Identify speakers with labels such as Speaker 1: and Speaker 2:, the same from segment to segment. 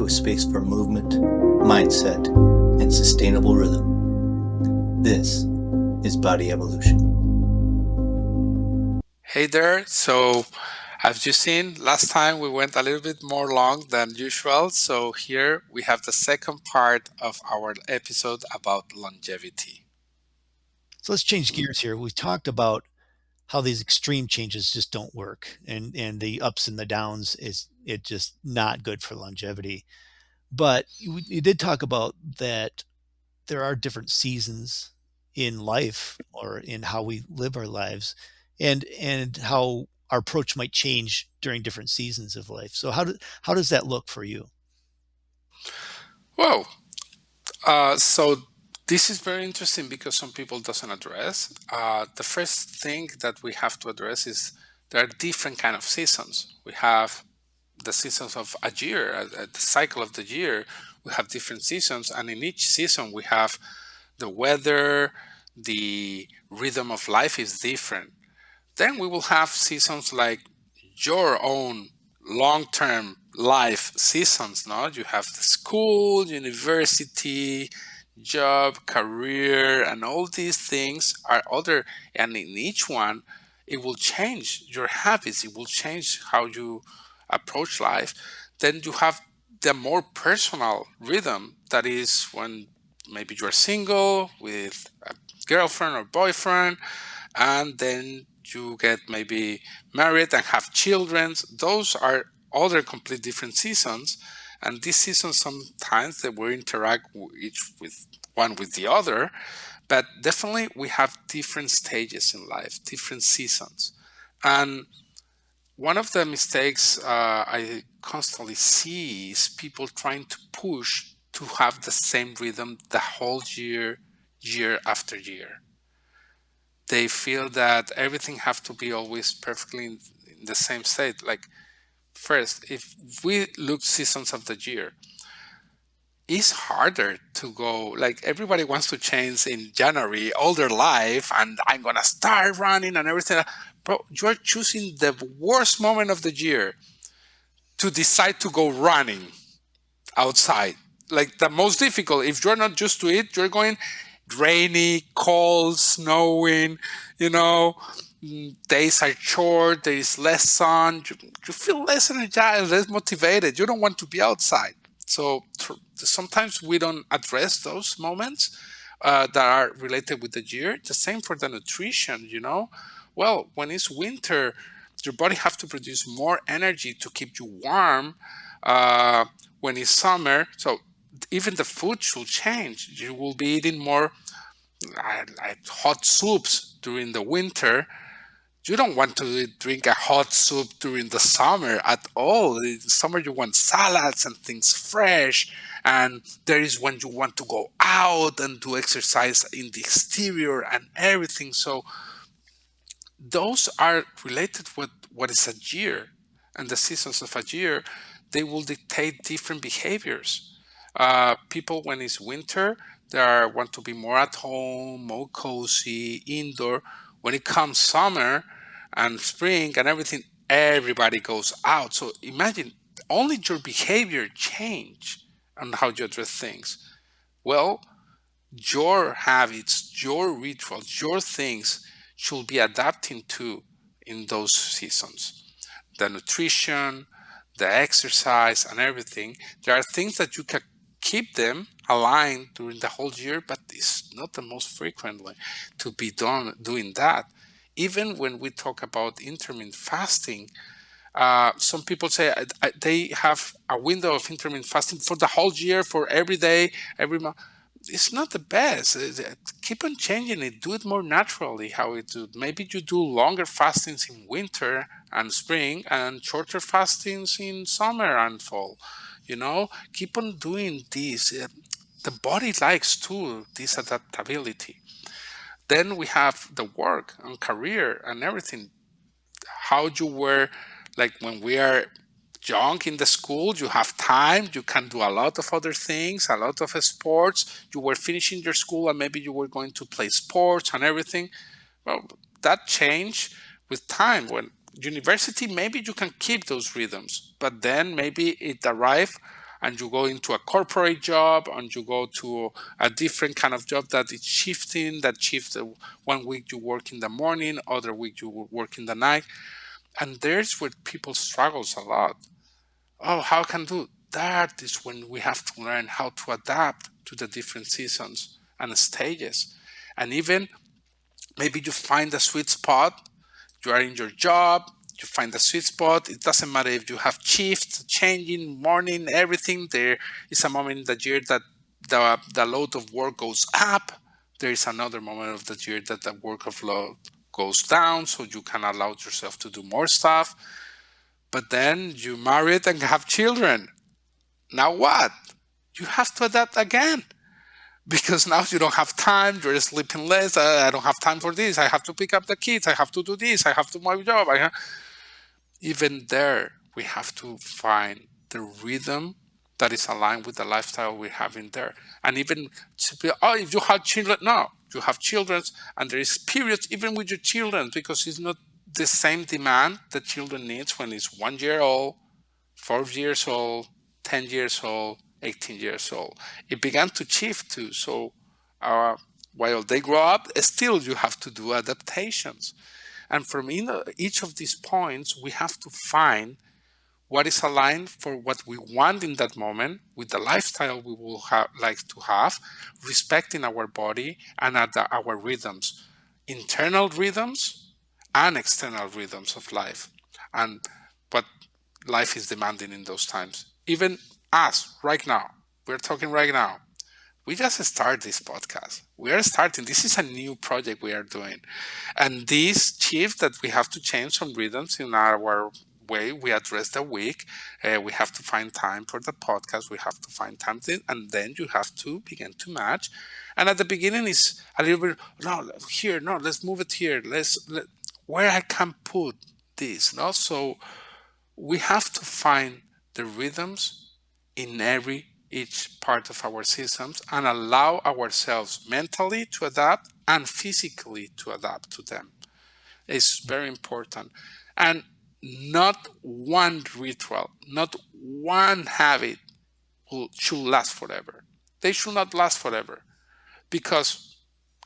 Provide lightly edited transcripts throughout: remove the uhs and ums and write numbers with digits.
Speaker 1: a space for movement, mindset, and sustainable rhythm. This is Body Evolution.
Speaker 2: Hey there. So, as you seen, last time we went a little bit more long than usual. So, here we have the second part of our episode about longevity.
Speaker 3: So let's change gears here. We've talked about how these extreme changes just don't work, and the ups and the downs is it just not good for longevity. But you did talk about that there are different seasons in life or in how we live our lives, and how our approach might change during different seasons of life. So how does that look for you?
Speaker 2: Whoa. So this is very interesting because some people doesn't address. The first thing that we have to address is there are different kind of seasons. We have the seasons of a year, the cycle of the year. We have different seasons, and in each season we have the weather, the rhythm of life is different. Then we will have seasons like your own long-term life seasons. No, you have the school, university, job, career, and all these things are other. And in each one, it will change your habits. It will change how you approach life. Then you have the more personal rhythm that is when maybe you're single with a girlfriend or boyfriend, and then you get maybe married and have children. Those are other complete different seasons, and these seasons sometimes they will interact each with one with the other, but definitely we have different stages in life, different seasons. And one of the mistakes I constantly see is people trying to push to have the same rhythm the whole year, year after year. They feel that everything have to be always perfectly in the same state. Like, first, if we look seasons of the year, it's harder to go. Like, everybody wants to change in January all their life, and I'm gonna start running and everything. Bro, you're choosing the worst moment of the year to decide to go running outside. Like, the most difficult. If you're not used to it, you're going rainy, cold, snowing, you know, days are short, there is less sun, you feel less energized, less motivated. You don't want to be outside. So sometimes we don't address those moments that are related with the year. The same for the nutrition, you know. Well, when it's winter, your body have to produce more energy to keep you warm. When it's summer, so even the food should change. You will be eating more like hot soups during the winter. You don't want to drink a hot soup during the summer at all. In summer, you want salads and things fresh. And there is when you want to go out and do exercise in the exterior and everything. So those are related with what is a year, and the seasons of a year, they will dictate different behaviors. People, when it's winter, they want to be more at home, more cozy, indoor. When it comes summer and spring and everything, everybody goes out. So imagine only your behavior change on how you address things. Well, your habits, your rituals, your things should be adapting to in those seasons. The nutrition, the exercise, and everything. There are things that you can keep them aligned during the whole year, but it's not the most frequently to be done doing that. Even when we talk about intermittent fasting, some people say they have a window of intermittent fasting for the whole year, for every day, every month. It's not the best. Keep on changing it. Do it more naturally. How it do. Maybe you do longer fastings in winter and spring, and shorter fastings in summer and fall. You know, keep on doing this. The body likes too this adaptability. Then we have the work and career and everything. How you were, like when we are young in the school, you have time, you can do a lot of other things, a lot of sports. You were finishing your school and maybe you were going to play sports and everything. Well, that changed with time. When university, maybe you can keep those rhythms, but then maybe it arrived and you go into a corporate job, and you go to a different kind of job that is shifting, that shifts. 1 week you work in the morning, other week you work in the night. And there's where people struggles a lot. Oh, how can do that? Is when we have to learn how to adapt to the different seasons and stages. And even maybe you find a sweet spot. You are in your job, you find a sweet spot. It doesn't matter if you have shifts changing, morning, everything. There is a moment in the year that the load of work goes up. There is another moment of the year that the work of load goes down, so you can allow yourself to do more stuff. But then you marry and have children. Now what? You have to adapt again, because now you don't have time. You're sleeping less. I don't have time for this. I have to pick up the kids. I have to do this. I have to do my job. Even there, we have to find the rhythm that is aligned with the lifestyle we have in there. And even if you have children, no, you have children, and there is periods even with your children, because it's not the same demand that children needs when it's 1 year old, 4 years old, 10 years old, 18 years old. It began to shift too. So while they grow up, still you have to do adaptations. And from each of these points, we have to find what is aligned for what we want in that moment with the lifestyle we will like to have, respecting our body and our rhythms, internal rhythms and external rhythms of life, and what life is demanding in those times. Even us right now, we're talking right now. We just started this podcast. We are starting. This is a new project we are doing. And this shift that we have to change some rhythms in our way we address the week. We have to find time for the podcast. We have to find time, and then you have to begin to match. And at the beginning, it's a little bit, no, here, no, let's move it here. Where I can put this, no? So we have to find the rhythms in each part of our systems and allow ourselves mentally to adapt and physically to adapt to them. It's very important. And not one ritual, not one habit should last forever. They should not last forever, because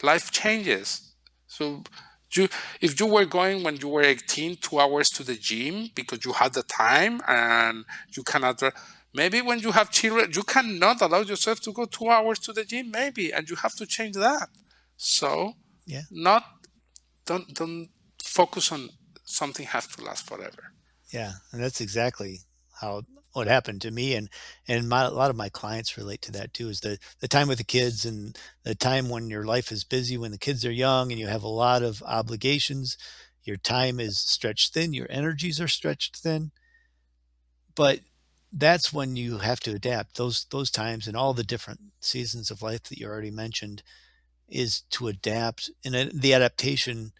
Speaker 2: life changes. So if you were going when you were 18, 2 hours to the gym because you had the time and you cannot, maybe when you have children, you cannot allow yourself to go 2 hours to the gym, maybe, and you have to change that. So
Speaker 3: Yeah.
Speaker 2: don't focus on something has to last forever.
Speaker 3: Yeah. And that's exactly what happened to me. And a lot of my clients relate to that too, is the time with the kids and the time when your life is busy, when the kids are young and you have a lot of obligations, your time is stretched thin, your energies are stretched thin. But that's when you have to adapt. Those times and all the different seasons of life that you already mentioned is to adapt. And the adaptation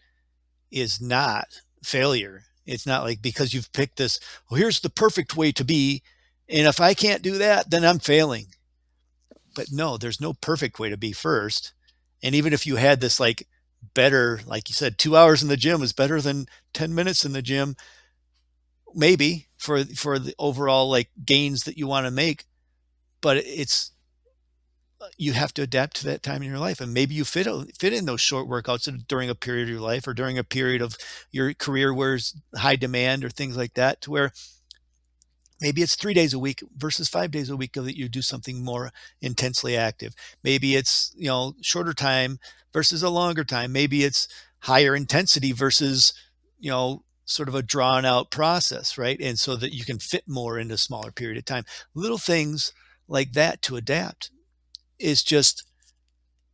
Speaker 3: is not failure. It's not like because you've picked this, well, here's the perfect way to be, and if I can't do that, then I'm failing. But no, there's no perfect way to be first. And even if you had this like better, like you said, 2 hours in the gym is better than 10 minutes in the gym, maybe for the overall like gains that you want to make, but you have to adapt to that time in your life. And maybe you fit in those short workouts during a period of your life or during a period of your career where it's high demand or things like that, to where maybe it's 3 days a week versus 5 days a week that you do something more intensely active. Maybe it's, shorter time versus a longer time. Maybe it's higher intensity versus, sort of a drawn out process, right? And so that you can fit more into a smaller period of time. Little things like that to adapt is just,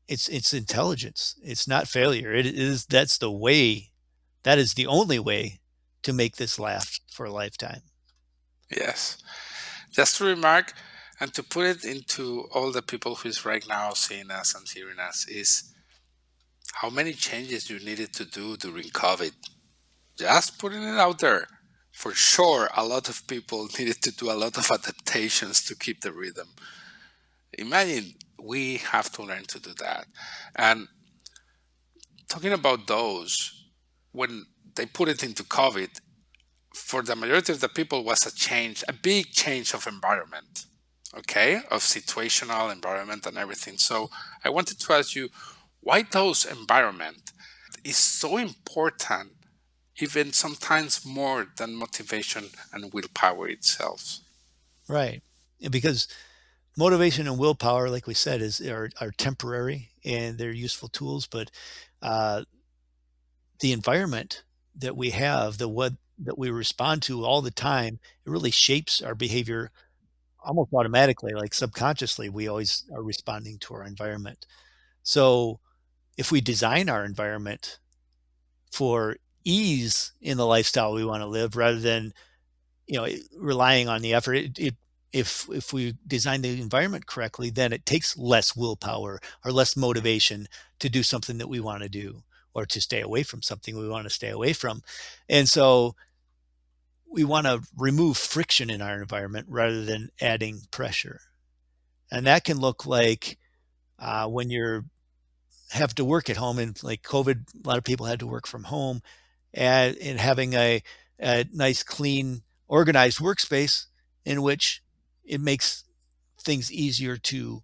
Speaker 3: it's intelligence. It's not failure. That's the way, that is the only way to make this last for a lifetime.
Speaker 2: Yes. Just to remark and to put it into all the people who is right now seeing us and hearing us, is how many changes you needed to do during COVID. Just putting it out there. For sure, a lot of people needed to do a lot of adaptations to keep the rhythm. Imagine we have to learn to do that. And talking about those, when they put it into COVID, for the majority of the people was a big change of environment. okay, of situational environment and everything. So I wanted to ask you why those environment is so important, even sometimes more than motivation and willpower itself.
Speaker 3: Right. And because motivation and willpower, like we said, are temporary and they're useful tools, but uh, the environment that we have, the what that we respond to all the time, it really shapes our behavior almost automatically, like subconsciously. We always are responding to our environment. So if we design our environment for ease in the lifestyle we want to live, rather than relying on the effort, if we design the environment correctly, then it takes less willpower or less motivation to do something that we want to do, or to stay away from something we want to stay away from. And so we want to remove friction in our environment rather than adding pressure. And that can look like when you're have to work at home, and like COVID, a lot of people had to work from home, and having a nice, clean, organized workspace in which it makes things easier to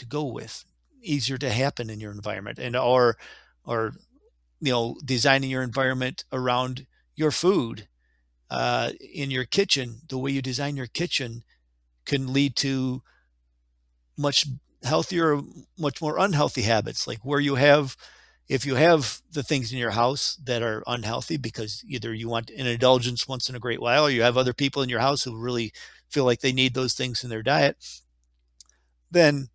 Speaker 3: go with, easier to happen in your environment, and or designing your environment around your food in your kitchen. The way you design your kitchen can lead to much healthier, much more unhealthy habits, like where you have if you have the things in your house that are unhealthy because either you want an indulgence once in a great while, or you have other people in your house who really feel like they need those things in their diet, then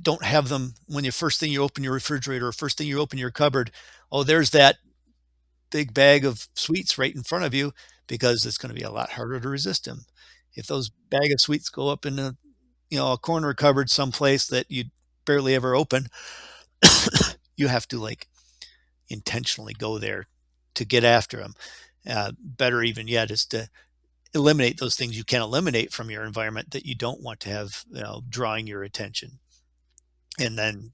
Speaker 3: don't have them when you first thing you open your refrigerator, or first thing you open your cupboard. Oh, there's that big bag of sweets right in front of you, because it's going to be a lot harder to resist them. If those bag of sweets go up in a corner cupboard someplace that you barely ever open, you have to like intentionally go there to get after them. Better even yet is to eliminate those things you can eliminate from your environment that you don't want to have drawing your attention. And then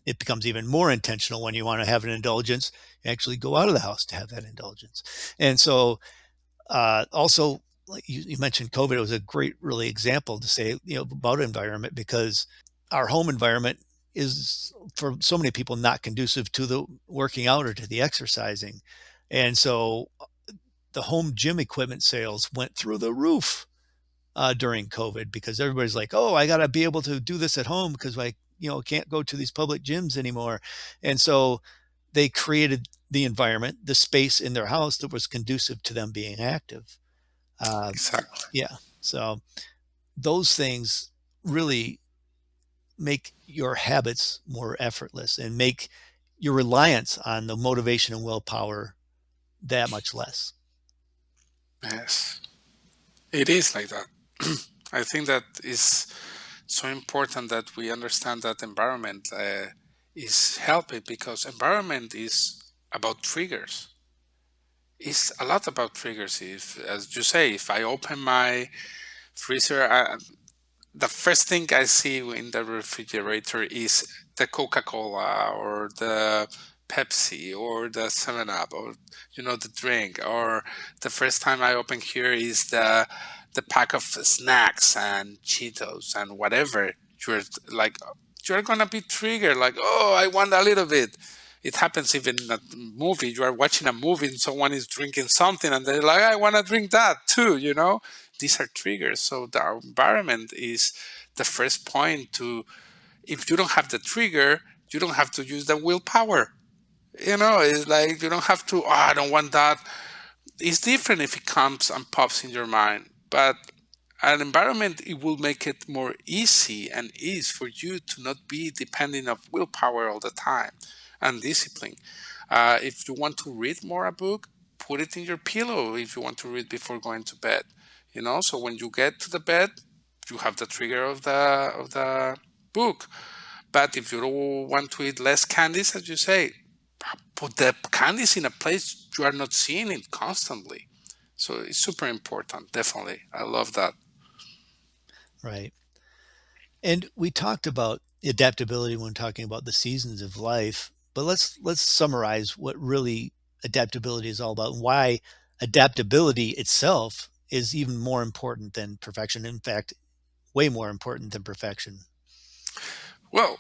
Speaker 3: it becomes even more intentional when you want to have an indulgence. You actually go out of the house to have that indulgence. And so also, like you mentioned COVID, it was a great really example to say about environment, because our home environment is for so many people not conducive to the working out or to the exercising. And so the home gym equipment sales went through the roof during COVID, because everybody's like, oh, I got to be able to do this at home because I can't go to these public gyms anymore. And so they created the environment, the space in their house that was conducive to them being active. Uh,
Speaker 2: Exactly.
Speaker 3: yeah. So those things really make your habits more effortless and make your reliance on the motivation and willpower that much less.
Speaker 2: Yes, it is like that. I think that is so important that we understand that environment is helping, because environment is about triggers. It's a lot about triggers. If, as you say, if I open my freezer, the first thing I see in the refrigerator is the Coca-Cola or the Pepsi or the 7-Up, or the drink. Or the first time I open here is the pack of snacks and Cheetos and whatever. You're like you're gonna be triggered, like, oh, I want a little bit. It happens even in a movie. You are watching a movie and someone is drinking something and they're like, I want to drink that too. These are triggers. So the environment is the first point to, if you don't have the trigger, you don't have to use the willpower. It's like you don't have to, oh, I don't want that. It's different if it comes and pops in your mind. But an environment, it will make it more easy and ease for you to not be depending of willpower all the time, and discipline. If you want to read more a book, put it in your pillow if you want to read before going to bed. So when you get to the bed, you have the trigger of the book. But if you don't want to eat less candies, as you say, put the candies in a place you are not seeing it constantly. So it's super important. Definitely, I love that.
Speaker 3: Right. And we talked about adaptability when talking about the seasons of life, but let's summarize what really adaptability is all about, and why adaptability itself is even more important than perfection. In fact, way more important than perfection.
Speaker 2: Well,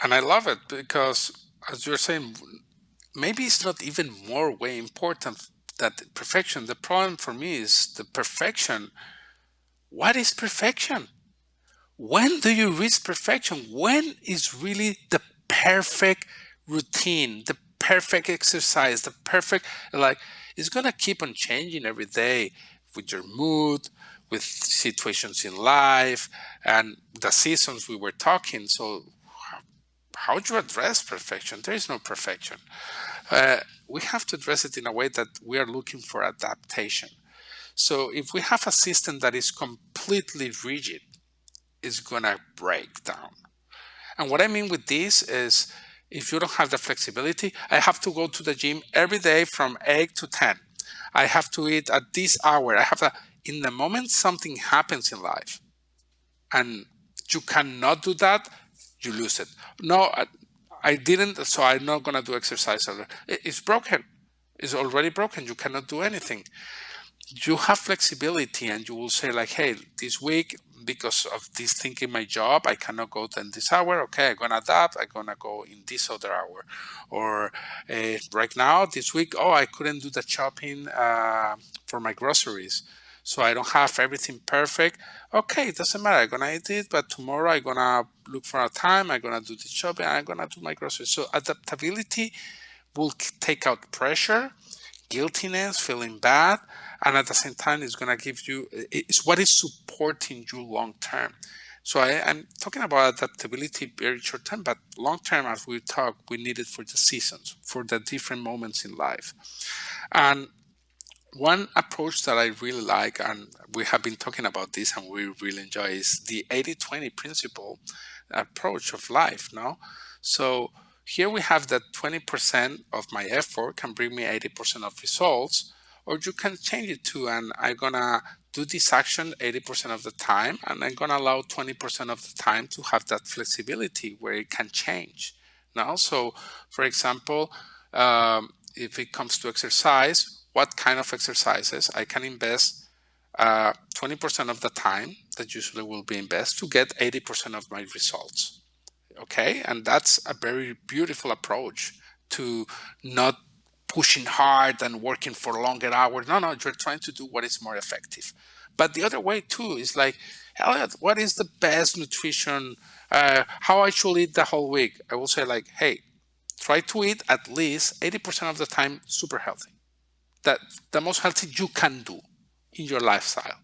Speaker 2: and I love it because, as you're saying, maybe it's not even more way important that perfection. The problem for me is the perfection. What is perfection? When do you reach perfection? When is really the perfect routine, the perfect exercise, the perfect, like, it's going to keep on changing every day with your mood, with situations in life, and the seasons we were talking. So, how do you address perfection? There is no perfection. We have to address it in a way that we are looking for adaptation. So, if we have a system that is completely rigid, it's going to break down. And what I mean with this is, if you don't have the flexibility, I have to go to the gym every day from 8 to 10. I have to eat at this hour. In the moment something happens in life and you cannot do that, you lose it. No, I didn't, so I'm not going to do exercise. It's broken. It's already broken. You cannot do anything. You have flexibility and you will say like, hey, this week, because of this thing in my job, I cannot go in this hour. Okay, I'm going to adapt. I'm going to go in this other hour. Or right now, this week, oh, I couldn't do the shopping for my groceries. So I don't have everything perfect. Okay, it doesn't matter. I'm going to eat it, but tomorrow I'm going to look for a time. I'm going to do the shopping. I'm going to do my groceries. So adaptability will take out pressure, guiltiness, feeling bad, and at the same time, it's going to give you, it's what is supporting you long term. So I'm talking about adaptability very short term, but long term, as we talk, we need it for the seasons, for the different moments in life. And one approach that I really like, and we have been talking about this and we really enjoy, is the 80-20 principle approach of life. No, so here we have that 20% of my effort can bring me 80% of results, or you can change it to, and I'm gonna do this action 80% of the time, and I'm gonna allow 20% of the time to have that flexibility where it can change. Now, so for example, if it comes to exercise, what kind of exercises I can invest 20% of the time that usually will be invested to get 80% of my results. Okay, and that's a very beautiful approach to not pushing hard and working for longer hours. No, you're trying to do what is more effective. But the other way too is like, Elliot, what is the best nutrition? How I should eat the whole week? I will say like, hey, try to eat at least 80% of the time super healthy. That the most healthy you can do in your lifestyle.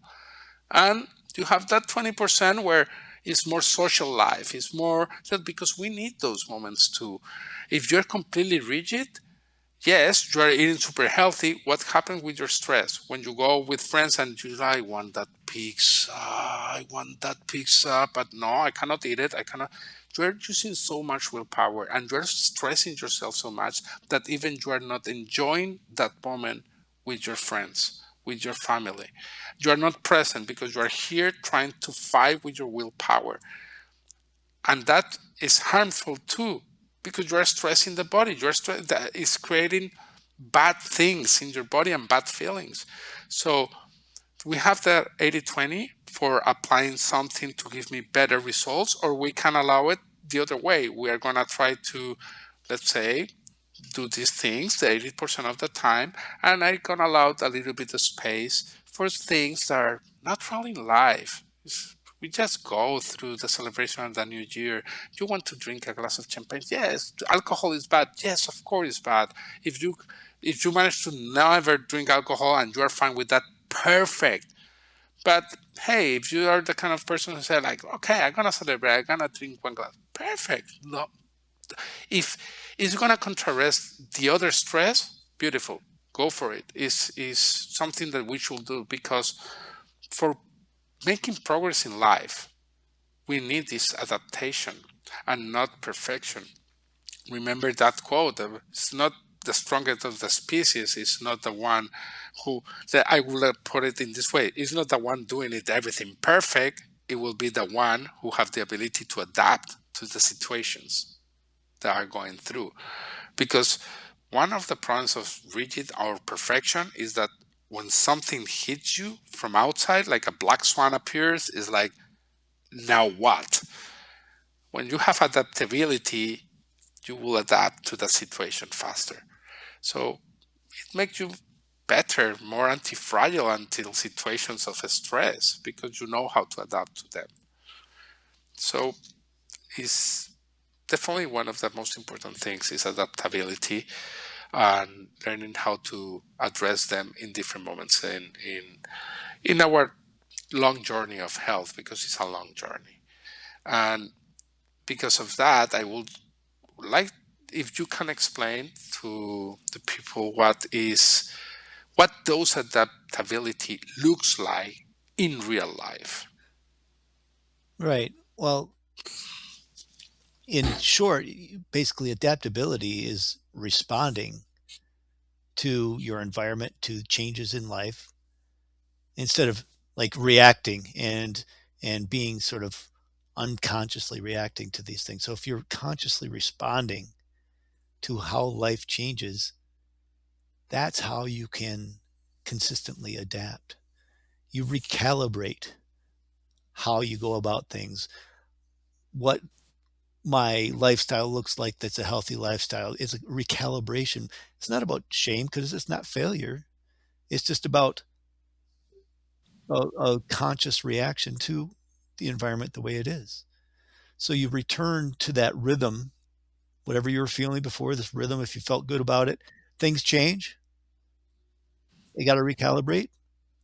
Speaker 2: And you have that 20% where it's more social life. It's more just because we need those moments too. If you're completely rigid, yes, you are eating super healthy. What happens with your stress when you go with friends and you like, I want that pizza, I want that pizza, but no, I cannot eat it. I cannot. You're using so much willpower and you're stressing yourself so much that even you are not enjoying that moment with your friends, with your family. You are not present because you are here trying to fight with your willpower. And that is harmful too, because you are stressing the body. That is creating bad things in your body and bad feelings. So we have the 80-20 for applying something to give me better results, or we can allow it the other way. We are going to try to, let's say, do these things the 80% of the time, and I'm going to allow a little bit of space for things that are natural in life. We just go through the celebration of the new year. You want to drink a glass of champagne? Yes. Alcohol is bad? Yes, of course it's bad. If you manage to never drink alcohol and you are fine with that, perfect. But hey, if you are the kind of person who say like, okay, I'm gonna celebrate, I'm gonna drink one glass, perfect. No, if it's gonna contrast the other stress, beautiful, go for it. Is something that we should do, because for making progress in life, we need this adaptation and not perfection. Remember that quote: "It's not the strongest of the species. It's not the one who." That I will put it in this way: it's not the one doing it everything perfect. It will be the one who have the ability to adapt to the situations that are going through. Because one of the problems of rigid or perfection is that when something hits you from outside, like a black swan appears, is like now what? When you have adaptability, you will adapt to the situation faster. So it makes you better, more anti-fragile until situations of stress because you know how to adapt to them. So it's definitely one of the most important things is adaptability and learning how to address them in different moments in our long journey of health, because it's a long journey. And because of that, I would like if you can explain to the people what those adaptability looks like in real life.
Speaker 3: Right. Well, in short, basically adaptability is responding to your environment, to changes in life, instead of like reacting and being sort of unconsciously reacting to these things. So if you're consciously responding to how life changes, that's how you can consistently adapt. You recalibrate how you go about things. What my lifestyle looks like that's a healthy lifestyle is a recalibration. It's not about shame because it's not failure. It's just about a conscious reaction to the environment the way it is. So you return to that rhythm, whatever you were feeling before, this rhythm, if you felt good about it, things change. They got to recalibrate.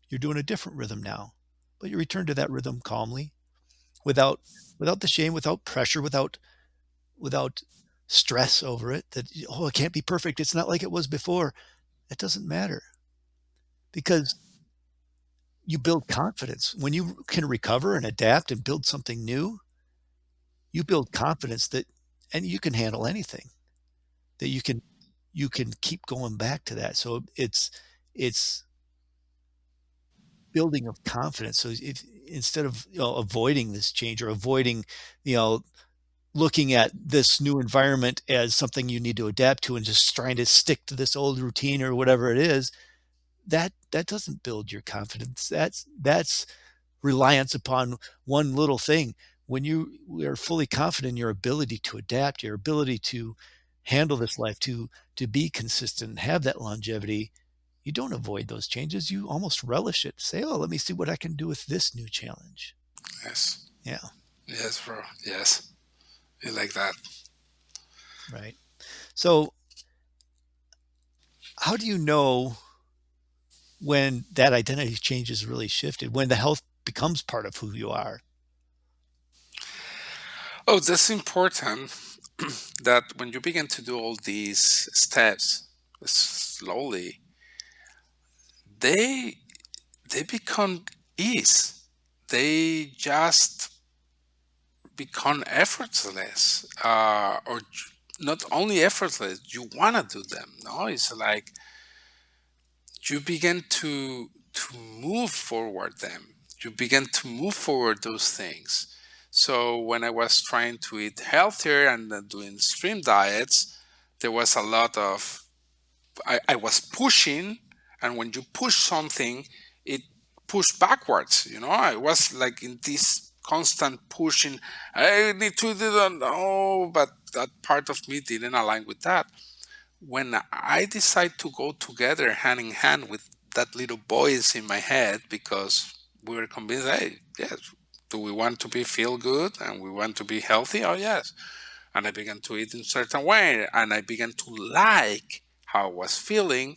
Speaker 3: You're doing a different rhythm now, but you return to that rhythm calmly, without without the shame, without pressure, without stress over it. That, oh, it can't be perfect. It's not like it was before. It doesn't matter, because you build confidence when you can recover and adapt and build something new. You build confidence that, and you can handle anything. That you can keep going back to that. So it's building of confidence. So if instead of avoiding this change, or avoiding you know looking at this new environment as something you need to adapt to and just trying to stick to this old routine or whatever it is, that doesn't build your confidence. That's reliance upon one little thing. When you are fully confident in your ability to adapt, your ability to handle this life, to be consistent, have that longevity, you don't avoid those changes. You almost relish it. Say, oh, let me see what I can do with this new challenge.
Speaker 2: Yes.
Speaker 3: Yeah,
Speaker 2: Yes, bro. Yes. You like that.
Speaker 3: right. So how do you know when that identity change is really shifted, when the health becomes part of who you are?
Speaker 2: Oh, that's important that when you begin to do all these steps slowly, they they become ease. They just become effortless, or not only effortless. You wanna do them. No, it's like you begin to move forward them. You begin to move forward those things. So when I was trying to eat healthier and doing stream diets, there was a lot of I was pushing, and when you push something, it pushed backwards. I was like in this constant pushing. I need to do that. No, but that part of me didn't align with that. When I decide to go together hand in hand with that little voice in my head, because we were convinced, hey, yes, do we want to be feel good and we want to be healthy? Oh yes. And I began to eat in a certain way, and I began to like how I was feeling.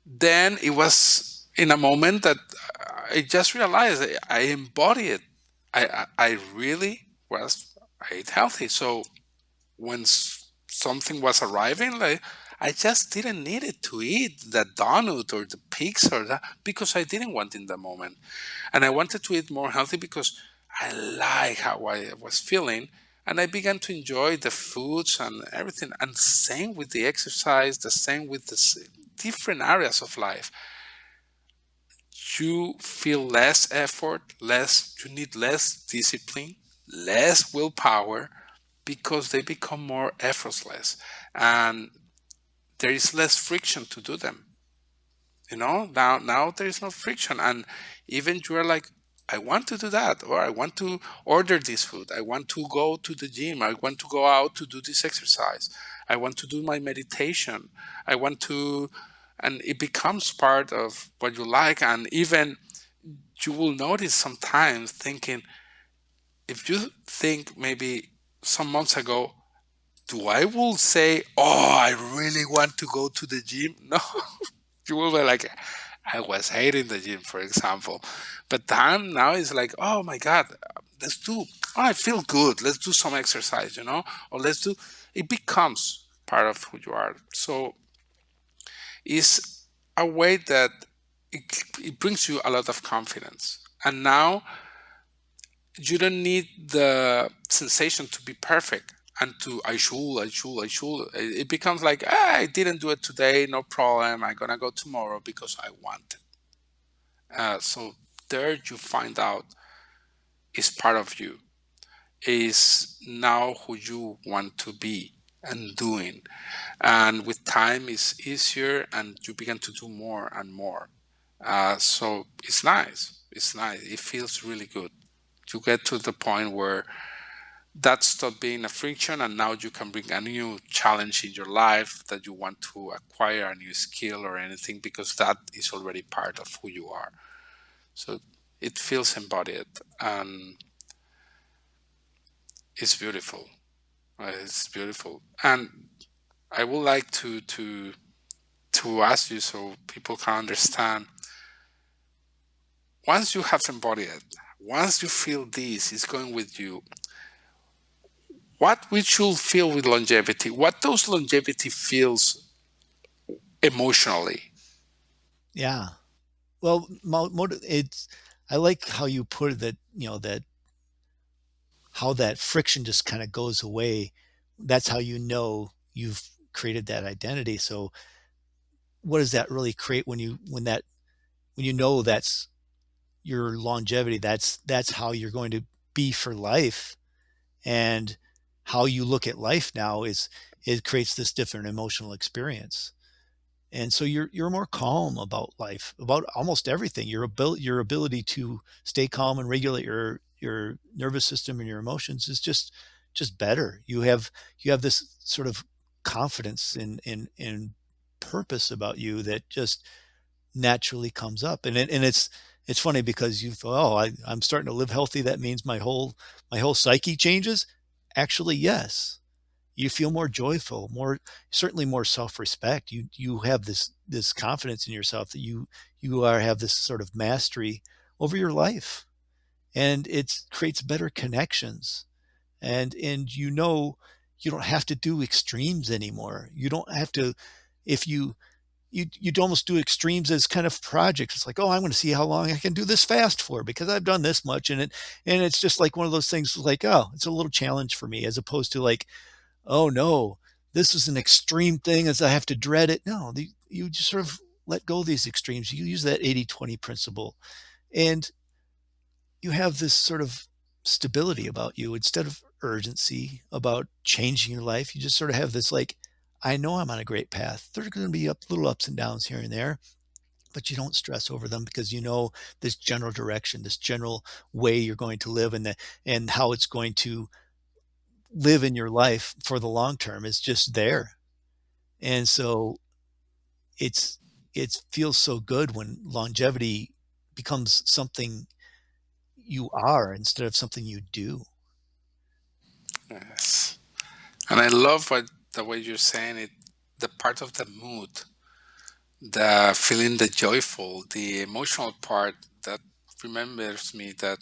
Speaker 2: Then it was in a moment that I just realized I embodied it. I really was, I ate healthy. So when something was arriving, like I just didn't need it to eat the donut or the pizza or that, because I didn't want in the moment, and I wanted to eat more healthy because I like how I was feeling, and I began to enjoy the foods and everything. And the same with the exercise, the same with the different areas of life. You feel less effort, less, you need less discipline, less willpower, because they become more effortless, and there is less friction to do them. Now there is no friction, and even you are like, I want to do that, or I want to order this food. I want to go to the gym. I want to go out to do this exercise. I want to do my meditation. I want to, and it becomes part of what you like. And even you will notice sometimes thinking, if you think maybe some months ago, do I will say, oh, I really want to go to the gym? No, you will be like, I was hating the gym, for example. But time now is like, oh my God, let's do, oh, I feel good. Let's do some exercise, or let's do, it becomes part of who you are. So it's a way that it, it brings you a lot of confidence. And now you don't need the sensation to be perfect and to I should. It becomes like, I didn't do it today, no problem. I'm gonna go tomorrow because I want it. So there you find out is part of you, is now who you want to be and doing. And with time it's easier and you begin to do more and more. So it's nice. It's nice. It feels really good. You get to the point where that stopped being a friction and now you can bring a new challenge in your life that you want to acquire a new skill or anything because that is already part of who you are. So it feels embodied and it's beautiful. It's beautiful. And I would like to ask you so people can understand, once you have embodied it, once you feel this is going with you, what we should feel with longevity, what those longevity feels emotionally.
Speaker 3: Yeah. Well, it's, I like how you put it, that, that how that friction just kind of goes away. That's how you know you've created that identity. So what does that really create when you know that's your longevity, that's how you're going to be for life. And how you look at life now is, it creates this different emotional experience. And so you're more calm about life, about almost everything. Your ability to stay calm and regulate your nervous system and your emotions is just better. You have this sort of confidence in purpose about you that just naturally comes up. And it's funny because you thought, oh, I'm starting to live healthy, that means my whole psyche changes. Actually, yes. You feel more joyful, more, certainly more self-respect. You have this confidence in yourself that have this sort of mastery over your life, and it creates better connections. And you don't have to do extremes anymore. You don't have to, if you'd almost do extremes as kind of projects. It's like, oh, I'm going to see how long I can do this fast for because I've done this much. And it's just like one of those things, like, oh, it's a little challenge for me, as opposed to like, oh no, this is an extreme thing as I have to dread it. No, you just sort of let go of these extremes. You use that 80/20 principle, and you have this sort of stability about you instead of urgency about changing your life. You just sort of have this, like, I know I'm on a great path. There's going to be little ups and downs here and there, but you don't stress over them because you know this general direction, this general way you're going to live, and how it's going to live in your life for the long term is just there. And so it's it feels so good when longevity becomes something you are instead of something you do.
Speaker 2: Yes. And I love the way you're saying it, the part of the mood, the feeling, the joyful, the emotional part that remembers me that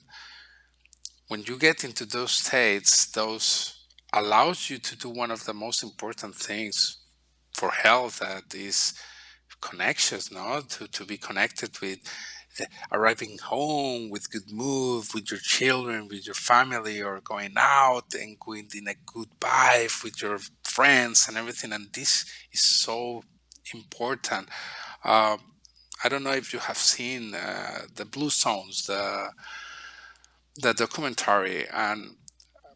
Speaker 2: when you get into those states, those allows you to do one of the most important things for health, that is connections, no? To be connected with arriving home with good mood, with your children, with your family, or going out and going in a good vibe with your friends and everything. And this is so important. Um, I don't know if you have seen the Blue Zones, the documentary, and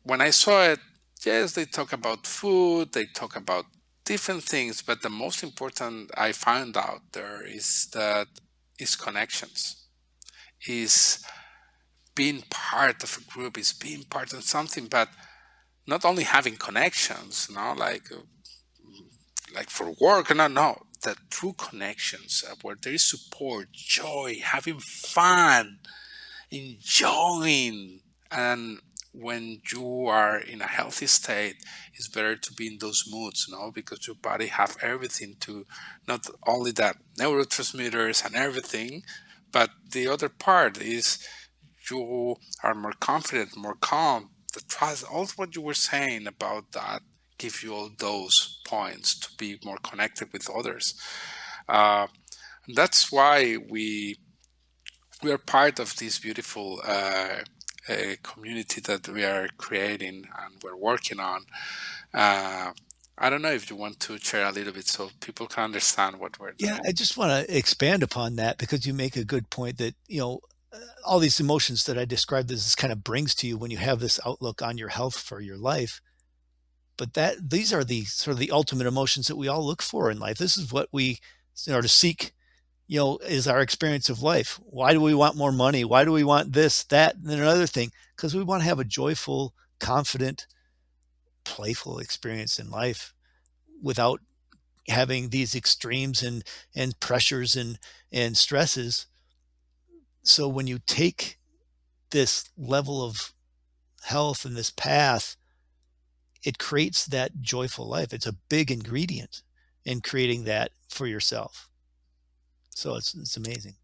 Speaker 2: when I saw it, yes, they talk about food, they talk about different things, but the most important I found out there is that is connections, is being part of a group, is being part of something, but not only having connections, like for work. No, the true connections, where there is support, joy, having fun, enjoying. And when you are in a healthy state, it's better to be in those moods, because your body have everything to, not only that neurotransmitters and everything, but the other part is you are more confident, more calm. The trust, all what you were saying about that, give you all those points to be more connected with others. Uh, that's why we are part of this beautiful community that we are creating and we're working on. I don't know if you want to share a little bit so people can understand what we're
Speaker 3: Yeah,
Speaker 2: doing.
Speaker 3: I just want to expand upon that because you make a good point that, all these emotions that I described, this kind of brings to you when you have this outlook on your health for your life. But these are the sort of the ultimate emotions that we all look for in life. This is what we to seek, is our experience of life. Why do we want more money? Why do we want this, that, and another thing? Because we want to have a joyful, confident, playful experience in life without having these extremes and pressures and stresses. So when you take this level of health and this path, it creates that joyful life. It's a big ingredient in creating that for yourself. So it's amazing.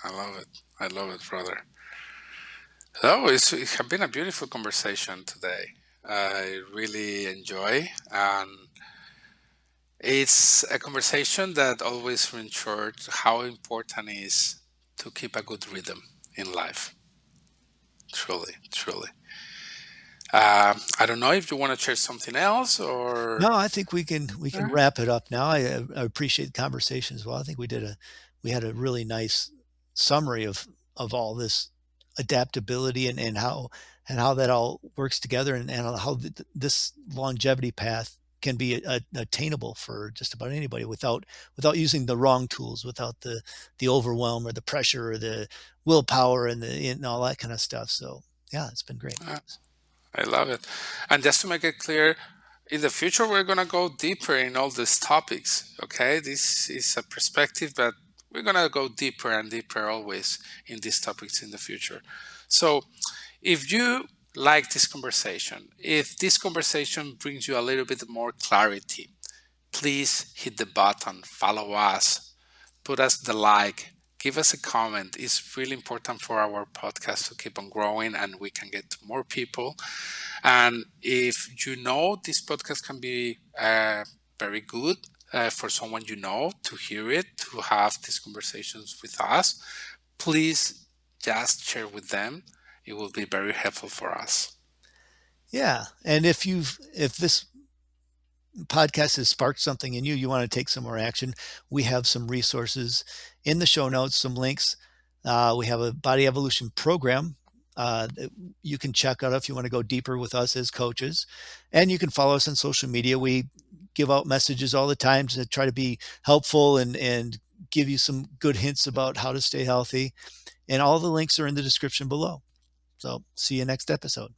Speaker 2: I love it. I love it, brother. Oh, it has been a beautiful conversation today. I really enjoy, and it's a conversation that always reinforces how important it is to keep a good rhythm in life. Truly, truly. I don't know if you want to share something else or.
Speaker 3: No, I think we can wrap it up now. I appreciate the conversation as well. I think we had a really nice summary of all this adaptability and how that all works together and how this longevity path can be attainable for just about anybody without using the wrong tools, without the overwhelm or the pressure or the willpower and all that kind of stuff. So yeah, it's been great.
Speaker 2: Uh, I love it. And just to make it clear, in the future, we're going to go deeper in all these topics. Okay. This is a perspective, but we're going to go deeper and deeper always in these topics in the future. So if you like this conversation, if this conversation brings you a little bit more clarity, please hit the button, follow us, put us the like, give us a comment. It's really important for our podcast to keep on growing and we can get to more people. And if you know this podcast can be very good for someone to hear it, to have these conversations with us, please just share with them. It will be very helpful for us.
Speaker 3: Yeah. And if this podcast has sparked something in you, you want to take some more action, we have some resources in the show notes, some links. We have a body evolution program that you can check out if you want to go deeper with us as coaches. And you can follow us on social media. We give out messages all the time to try to be helpful and give you some good hints about how to stay healthy. And all the links are in the description below. So see you next episode.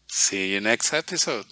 Speaker 2: See you next episode.